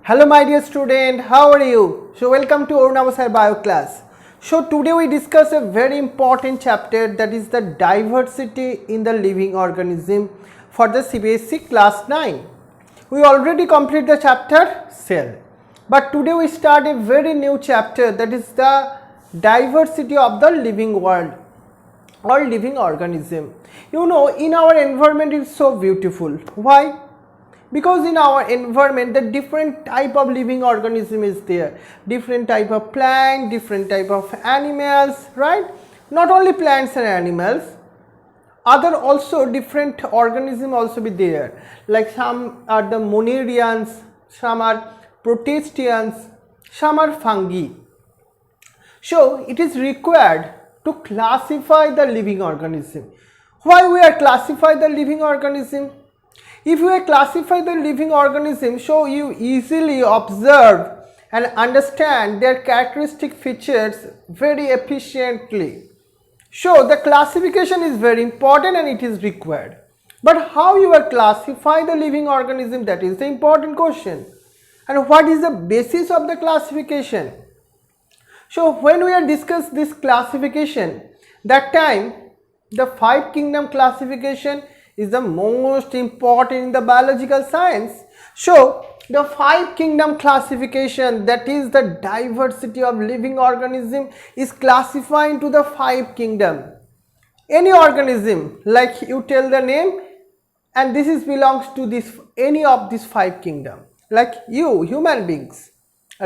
Hello my dear student, how are you? So welcome to Arunavasir bio class. So today we discuss a very important chapter, that is the diversity in the living organism for the CBSE class 9. We already completed the chapter cell, but today we start a very new chapter, that is the diversity of the living world or living organism. You know, in our environment it's so beautiful. Why? Because in our environment the different type of living organism is there, different type of plant, different type of animals, right? Not only plants and animals, other also different organism also be there, like some are the monarians, some are protistians, some are fungi. So it is required to classify the living organism. Why we are classify the living organism? If you classify the living organism, so you easily observe and understand their characteristic features very efficiently. So the classification is very important and it is required. But how you will classify the living organism, that is the important question. And what is the basis of the classification? So when we are discuss this classification, that time the 5 kingdom classification is the most important in the biological science. So the 5 kingdom classification, that is the diversity of living organism, is classified into the 5 kingdom. Any organism, like you tell the name and this is belongs to this any of these 5 kingdom, like you human beings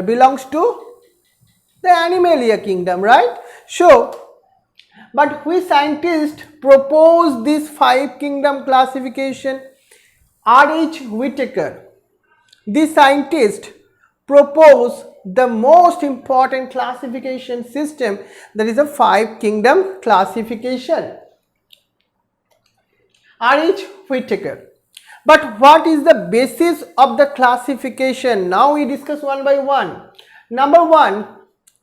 belongs to the animalia kingdom, right? So but which scientist proposed this 5 kingdom classification? R.H. Whitaker. This scientist proposed the most important classification system, that is a 5 kingdom classification. R.H. Whitaker. But what is the basis of the classification? Now we discuss one by one. Number 1,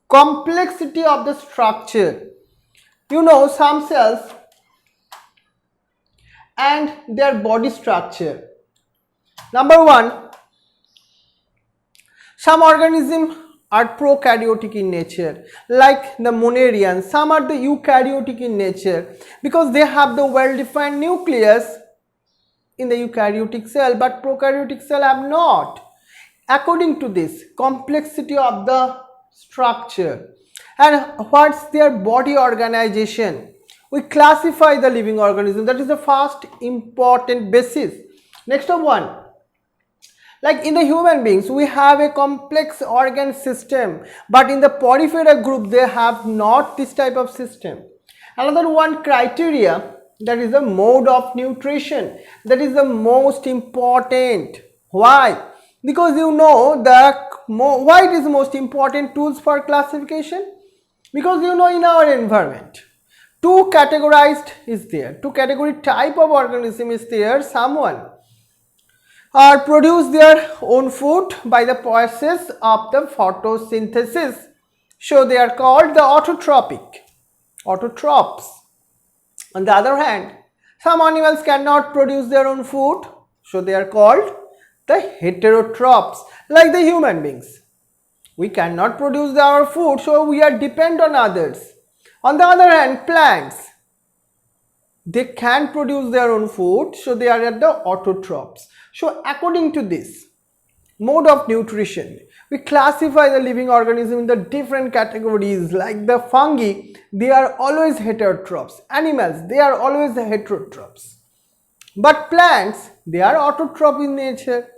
complexity of the structure. You know, some cells and their body structure. Number 1, some organisms are prokaryotic in nature, like the monarians. Some are the eukaryotic in nature because they have the well-defined nucleus in the eukaryotic cell, but prokaryotic cell have not. According to this complexity of the structure and what's their body organization, we classify the living organism. That is the first important basis. Next one, like in the human beings we have a complex organ system, but in the porifera group they have not this type of system. Another one criteria, that is the mode of nutrition, that is the most important. Why? Because you know why it is most important tools for classification. Because you know, in our environment 2 categorized is there, 2 category type of organism is there. Someone are produce their own food by the process of the photosynthesis, so they are called the autotrophs. On the other hand, some animals cannot produce their own food, so they are called the heterotrophs, like the human beings. We cannot produce our food, so we are dependent on others. On the other hand, plants, they can produce their own food, so they are at the autotrophs. So according to this mode of nutrition, we classify the living organism in the different categories. Like the fungi, they are always heterotrophs. Animals, they are always the heterotrophs. But plants, they are autotroph in nature.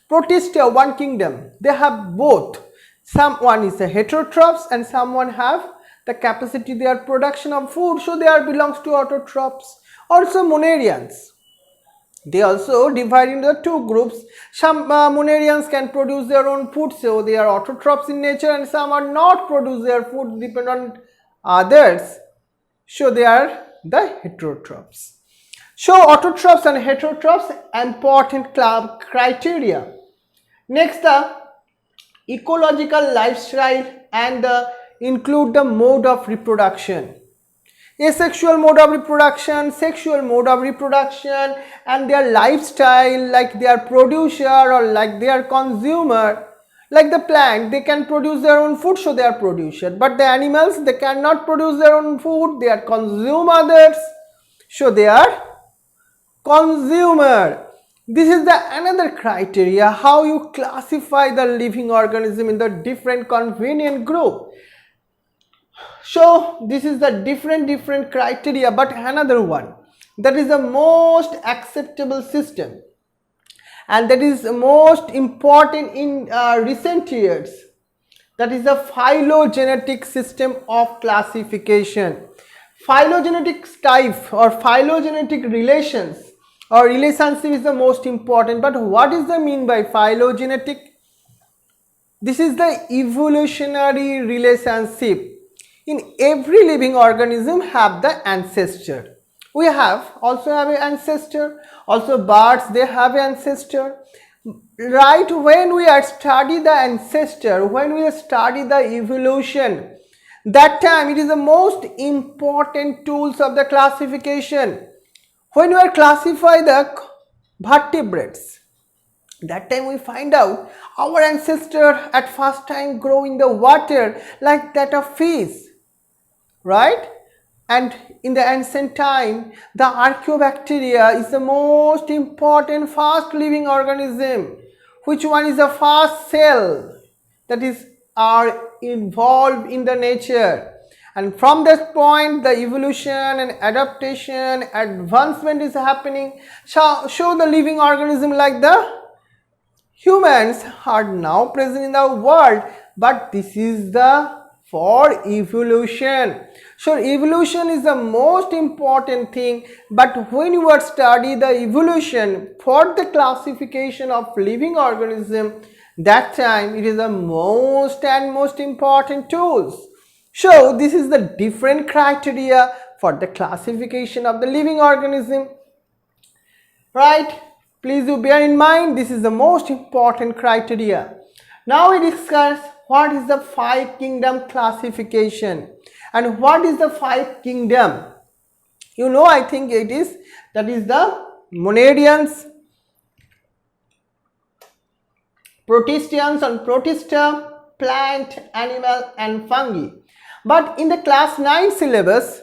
Protistia, 1 kingdom, they have both. Someone is a heterotrophs and someone have the capacity their production of food, so they are belongs to autotrophs. Also monarians, they also divide into 2 groups. Some monarians can produce their own food, so they are autotrophs in nature, and some are not produce their food, depend on others, so they are the heterotrophs. So autotrophs and heterotrophs, important criteria. Next, the ecological lifestyle and include the mode of reproduction. asexual mode of reproduction, sexual mode of reproduction, and their lifestyle, like they are producer or like they are consumer. Like the plant, they can produce their own food, so they are producer, but the animals, they cannot produce their own food, they are consume others, so they are consumer. This is the another criteria how you classify the living organism in the different convenient group. So this is the different criteria, but another one that is the most acceptable system and that is most important in recent years, that is the phylogenetic system of classification. Phylogenetic type or phylogenetic relations or relationship is the most important, but what is the mean by phylogenetic? This is the evolutionary relationship. In every living organism have the ancestor. We also have an ancestor. Also birds, they have an ancestor. Right, when we are study the ancestor, when we study the evolution, that time it is the most important tools of the classification. When we are classify the vertebrates, that time we find out our ancestor at first time grow in the water like that of fish, right? And in the ancient time, the archaeobacteria is the most important fast living organism. Which one is the fast cell that is are involved in the nature? And from that point, the evolution and adaptation, advancement is happening. Show the living organism like the humans are now present in the world, but this is the for evolution. So evolution is the most important thing, but when you are study the evolution for the classification of living organism, that time it is the most important tools. So this is the different criteria for the classification of the living organism, right? Please do bear in mind, this is the most important criteria. Now we discuss what is the five kingdom classification and what is the five kingdom. You know, I think that is the monadians, protistians and protista, plant, animal and fungi. But in the class 9 syllabus,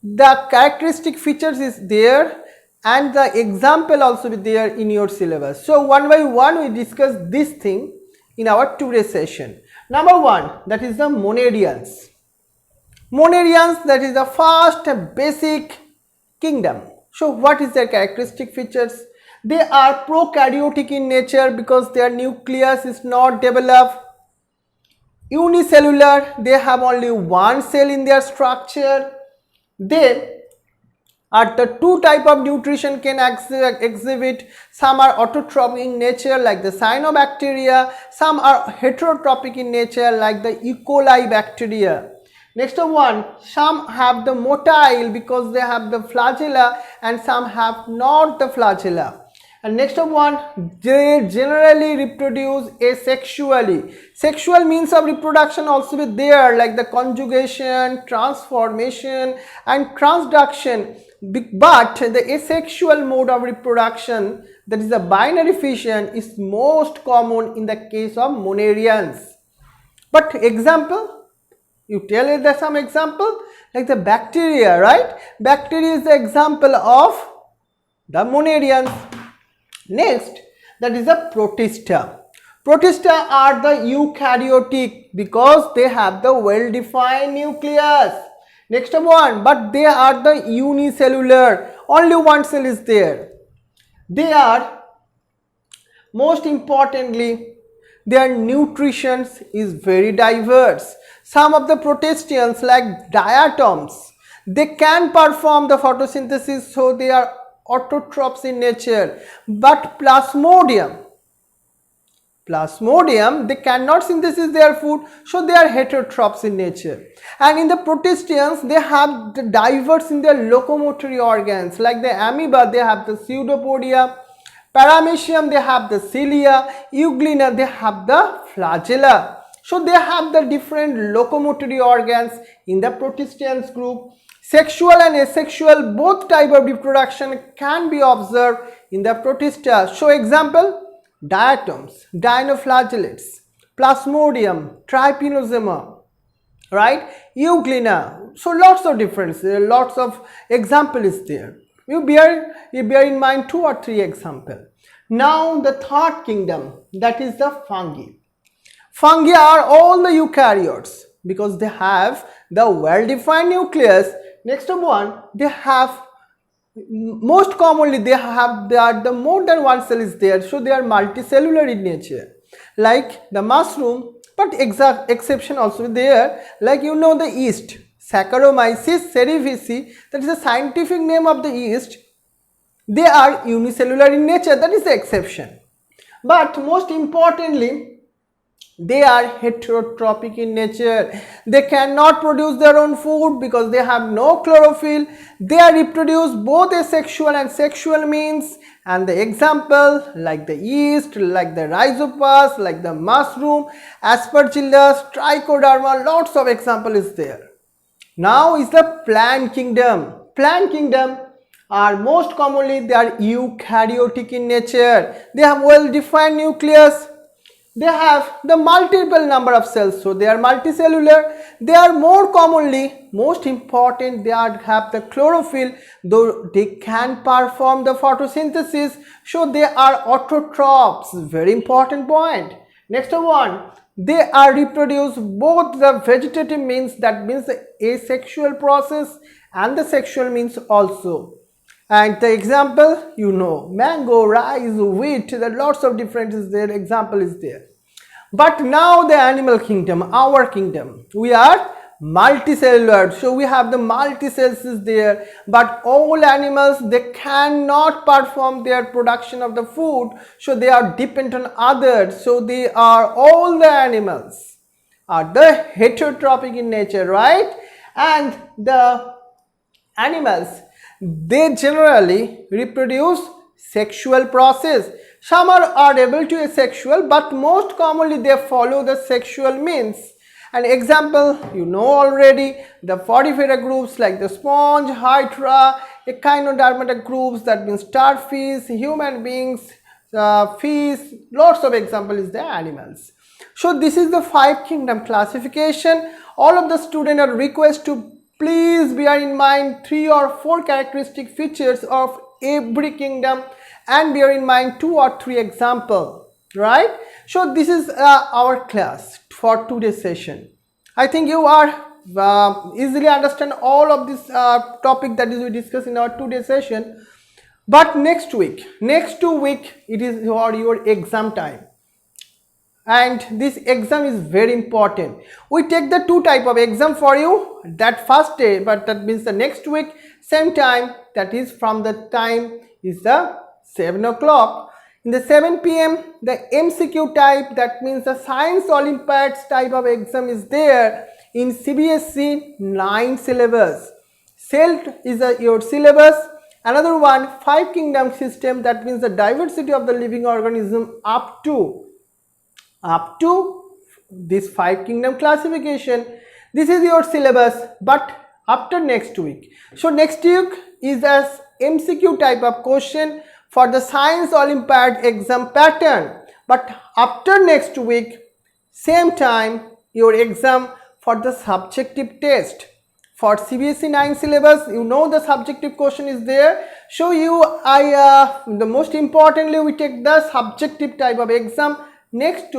the characteristic features is there and the example also be there in your syllabus. So one by one we discuss this thing in our today's session. Number one, that is the monadians. Monadians, that is the first basic kingdom. So what is their characteristic features? They are prokaryotic in nature because their nucleus is not developed. Unicellular, they have only one cell in their structure. They are the two type of nutrition can exhibit. Some are autotrophic in nature like the cyanobacteria, some are heterotropic in nature like the E. coli bacteria. Next one, some have the motile because they have the flagella and some have not the flagella. And next one, they generally reproduce asexually. Sexual means of reproduction also be there like the conjugation, transformation and transduction. But the asexual mode of reproduction, that is the binary fission, is most common in the case of monadians. But example, you tell it that some example like the bacteria, right? Bacteria is the example of the monadians. Next, that is the protista. Protista are the eukaryotic because they have the well-defined nucleus. Next one, but they are the unicellular, only one cell is there. They are, most importantly, their nutrition is very diverse. Some of the protistians like diatoms, they can perform the photosynthesis, so they are autotrophs in nature. But plasmodium, they cannot synthesize their food, so they are heterotrophs in nature. And in the protistians, they have the diverse in their locomotory organs like the amoeba, they have the pseudopodia. Paramecium, they have the cilia. Euglena, they have the flagella. So they have the different locomotory organs in the protisteans group. Sexual and asexual both type of reproduction can be observed in the protista. So example, diatoms, dinoflagellates, plasmodium, trypanosoma, right, euglena. So lots of difference, lots of example is there. You bear in mind 2 or 3 example. Now the third kingdom, that is the fungi. Fungi are all the eukaryotes because they have the well-defined nucleus. Next one, they have most commonly they are the more than one cell is there, so they are multicellular in nature, like the mushroom. But exception also there, like you know the yeast, Saccharomyces cerevisiae, that is the scientific name of the yeast. They are unicellular in nature, that is the exception. But most importantly, they are heterotrophic in nature. They cannot produce their own food because they have no chlorophyll. They are reproduced both asexual and sexual means. And the example, like the yeast, like the rhizopus, like the mushroom, aspergillus, trichoderma, lots of example is there. Now is the plant kingdom. Plant kingdom are most commonly they are eukaryotic in nature. They have well-defined nucleus. They have the multiple number of cells, so they are multicellular. They are more commonly, most important, they have the chlorophyll, though they can perform the photosynthesis, so they are autotrophs, very important point. Next one, they are reproduced both the vegetative means, that means the asexual process, and the sexual means also. And the example, you know, mango, rice, wheat, there are lots of differences there, example is there. But now the animal kingdom, our kingdom, we are multicellular, so we have the multicells is there, but all animals, they cannot perform their production of the food, so they are dependent on others, so they are all the animals are the heterotrophic in nature, right? And the animals, they generally reproduce sexual process. Some are able to asexual, but most commonly they follow the sexual means. An example, you know already, the Porifera groups like the sponge, hydra, echinodermata groups, that means starfish, human beings, fish, lots of example is the animals. So this is the 5 kingdom classification. All of the students are requested to please bear in mind 3 or 4 characteristic features of every kingdom and bear in mind 2 or 3 example, right? So this is our class for today's session. I think you are easily understand all of this topic that is we discuss in our today's session. But next 2 week it is your exam time, and this exam is very important. We take the 2 type of exam for you, that first day, but that means the next week same time, that is from the time is the 7 o'clock. In the 7 p.m. the MCQ type, that means the Science Olympiads type of exam is there in CBSE 9 syllabus. CELT is your syllabus. Another one, 5 kingdom system, that means the diversity of the living organism up to this 5 kingdom classification. This is your syllabus, but after next week. So next week is as MCQ type of question for the Science Olympiad exam pattern, but after next week same time your exam for the subjective test. For CBSE 9 syllabus, you know the subjective question is there, so the most importantly we take the subjective type of exam next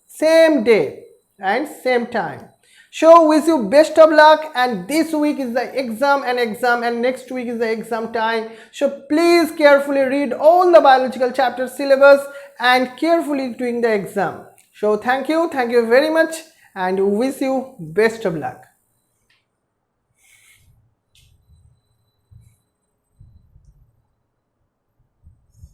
same day and same time. So wish you best of luck, and this week is the exam and next week is the exam time. So please carefully read all the biological chapter syllabus and carefully doing the exam. So thank you very much, and wish you best of luck.